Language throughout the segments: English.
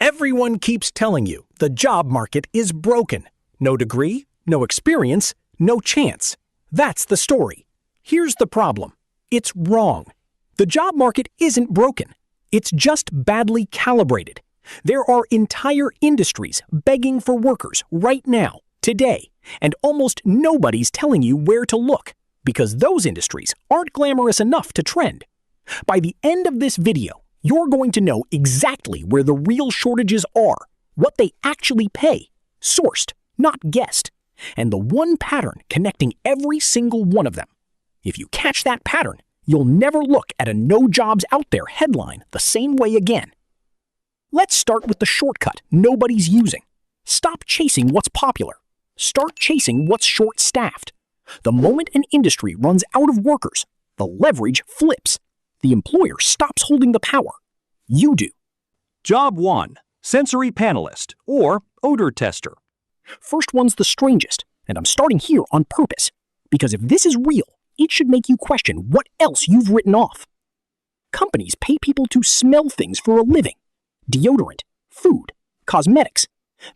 Everyone keeps telling you the job market is broken. No degree, no experience, no chance. That's the story. Here's the problem. It's wrong. The job market isn't broken. It's just badly calibrated. There are entire industries begging for workers right now, today, and almost nobody's telling you where to look because those industries aren't glamorous enough to trend. By the end of this video, you're going to know exactly where the real shortages are, what they actually pay, sourced, not guessed, and the one pattern connecting every single one of them. If you catch that pattern, you'll never look at a "no jobs out there" headline the same way again. Let's start with the shortcut nobody's using. Stop chasing what's popular. Start chasing what's short-staffed. The moment an industry runs out of workers, the leverage flips. The employer stops holding the power. You do. Job 1. Sensory panelist, or odor tester. First one's the strangest, and I'm starting here on purpose, because if this is real, it should make you question what else you've written off. Companies pay people to smell things for a living. Deodorant, food, cosmetics.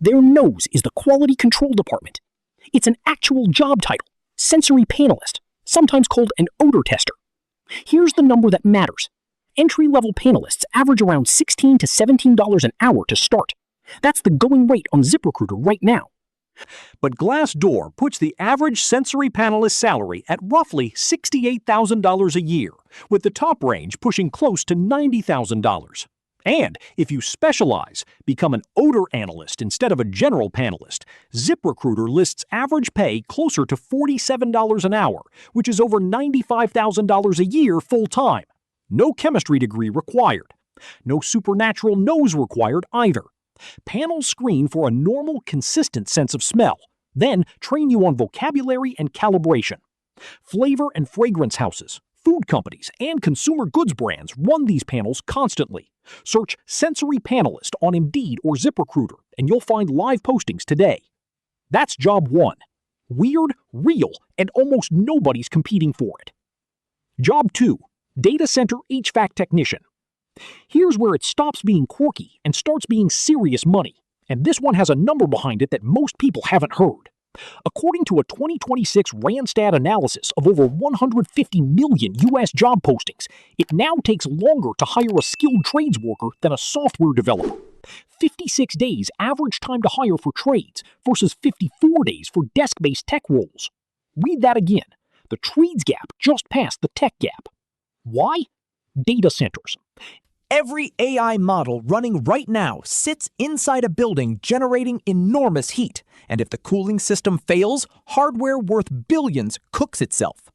Their nose is the quality control department. It's an actual job title, sensory panelist, sometimes called an odor tester. Here's the number that matters. Entry-level panelists average around $16 to $17 an hour to start. That's the going rate on ZipRecruiter right now. But Glassdoor puts the average sensory panelist salary at roughly $68,000 a year, with the top range pushing close to $90,000. And if you specialize, become an odor analyst instead of a general panelist, ZipRecruiter lists average pay closer to $47 an hour, which is over $95,000 a year full-time. No chemistry degree required. No supernatural nose required either. Panels screen for a normal, consistent sense of smell, then train you on vocabulary and calibration. Flavor and fragrance houses, food companies, and consumer goods brands run these panels constantly. Search Sensory Panelist on Indeed or ZipRecruiter, and you'll find live postings today. That's job 1. Weird, real, and almost nobody's competing for it. Job 2. Data Center HVAC Technician. Here's where it stops being quirky and starts being serious money, and this one has a number behind it that most people haven't heard. According to a 2026 Randstad analysis of over 150 million U.S. job postings, it now takes longer to hire a skilled trades worker than a software developer. 56 days average time to hire for trades versus 54 days for desk-based tech roles. Read that again. The trades gap just passed the tech gap. Why? Data centers. Every AI model running right now sits inside a building generating enormous heat, and if the cooling system fails, hardware worth billions cooks itself.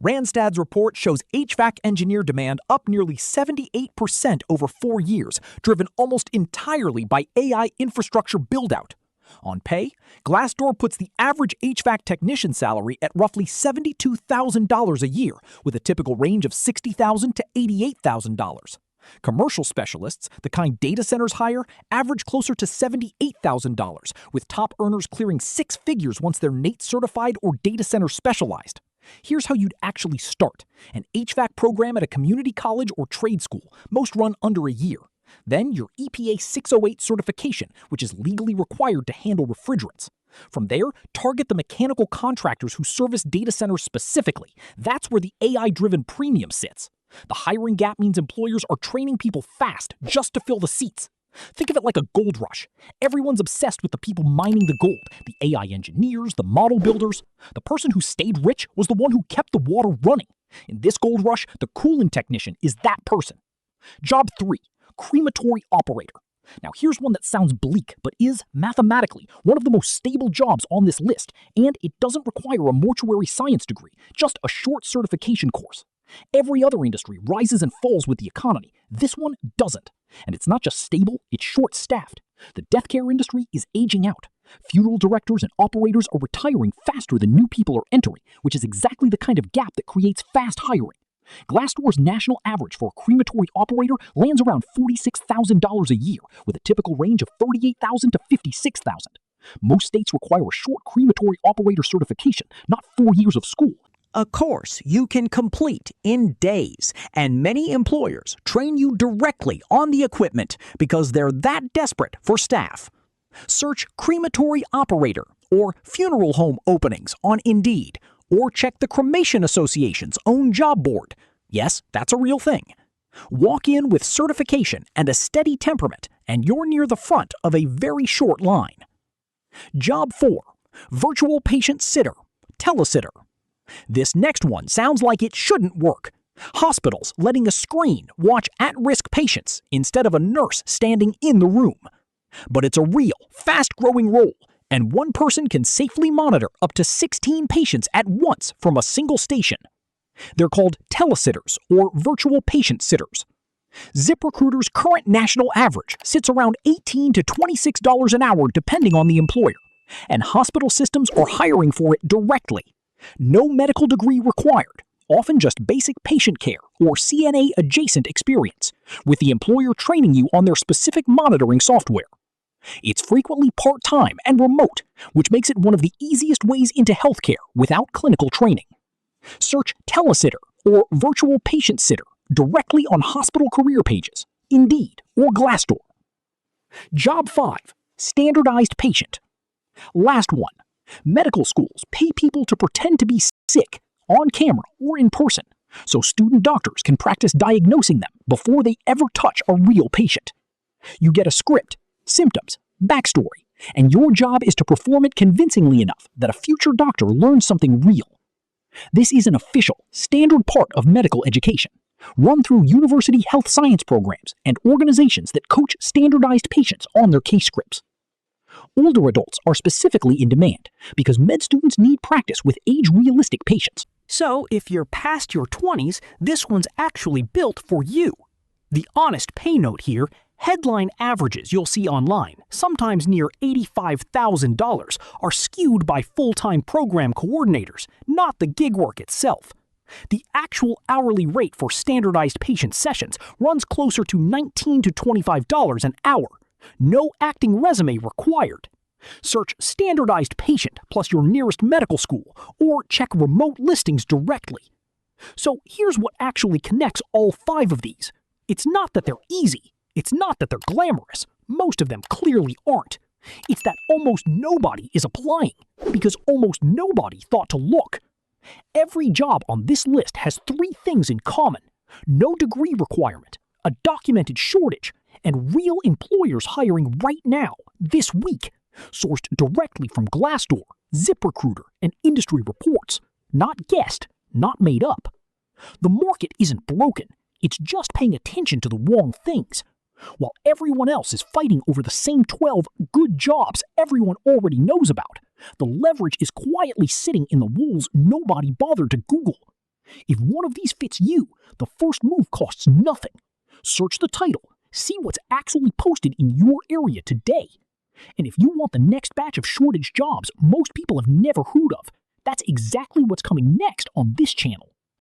Randstad's report shows HVAC engineer demand up nearly 78% over 4 years, driven almost entirely by AI infrastructure build-out. On pay, Glassdoor puts the average HVAC technician salary at roughly $72,000 a year, with a typical range of $60,000 to $88,000. Commercial specialists, the kind data centers hire, average closer to $78,000, with top earners clearing 6 figures once they're NATE certified or data center specialized. Here's how you'd actually start: an HVAC program at a community college or trade school, most run under a year. Then your EPA 608 certification, which is legally required to handle refrigerants. From there, target the mechanical contractors who service data centers specifically. That's where the AI-driven premium sits. The hiring gap means employers are training people fast just to fill the seats. Think of it like a gold rush. Everyone's obsessed with the people mining the gold, the AI engineers, the model builders. The person who stayed rich was the one who kept the water running. In this gold rush, the cooling technician is that person. Job 3, crematory operator. Now here's one that sounds bleak, but is, mathematically, one of the most stable jobs on this list, and it doesn't require a mortuary science degree, just a short certification course. Every other industry rises and falls with the economy. This one doesn't. And it's not just stable, it's short-staffed. The death care industry is aging out. Funeral directors and operators are retiring faster than new people are entering, which is exactly the kind of gap that creates fast hiring. Glassdoor's national average for a crematory operator lands around $46,000 a year, with a typical range of $38,000 to $56,000. Most states require a short crematory operator certification, not 4 years of school. A course you can complete in days, and many employers train you directly on the equipment because they're that desperate for staff. Search crematory operator or funeral home openings on Indeed, or check the Cremation Association's own job board. Yes, that's a real thing. Walk in with certification and a steady temperament, and you're near the front of a very short line. Job 4. Virtual patient sitter, telesitter. This next one sounds like it shouldn't work. Hospitals letting a screen watch at-risk patients instead of a nurse standing in the room. But it's a real, fast-growing role, and one person can safely monitor up to 16 patients at once from a single station. They're called telesitters or virtual patient sitters. ZipRecruiter's current national average sits around $18 to $26 an hour depending on the employer, and hospital systems are hiring for it directly. No medical degree required, often just basic patient care or CNA-adjacent experience, with the employer training you on their specific monitoring software. It's frequently part-time and remote, which makes it one of the easiest ways into healthcare without clinical training. Search telesitter or virtual patient sitter directly on hospital career pages, Indeed, or Glassdoor. Job 5. Standardized patient. Last one. Medical schools pay people to pretend to be sick, on camera or in person, so student doctors can practice diagnosing them before they ever touch a real patient. You get a script, symptoms, backstory, and your job is to perform it convincingly enough that a future doctor learns something real. This is an official, standard part of medical education, run through university health science programs and organizations that coach standardized patients on their case scripts. Older adults are specifically in demand because med students need practice with age-realistic patients. So if you're past your 20s, this one's actually built for you. The honest pay note here, headline averages you'll see online, sometimes near $85,000, are skewed by full-time program coordinators, not the gig work itself. The actual hourly rate for standardized patient sessions runs closer to $19 to $25 an hour. No acting resume required. Search standardized patient plus your nearest medical school, or check remote listings directly. So here's what actually connects all 5 of these. It's not that they're easy. It's not that they're glamorous. Most of them clearly aren't. It's that almost nobody is applying, because almost nobody thought to look. Every job on this list has 3 things in common: no degree requirement, a documented shortage, and real employers hiring right now, this week, sourced directly from Glassdoor, ZipRecruiter, and industry reports. Not guessed, not made up. The market isn't broken, it's just paying attention to the wrong things. While everyone else is fighting over the same 12 good jobs everyone already knows about, the leverage is quietly sitting in the roles nobody bothered to Google. If one of these fits you, the first move costs nothing. Search the title, see what's actually posted in your area today. And if you want the next batch of shortage jobs most people have never heard of, that's exactly what's coming next on this channel.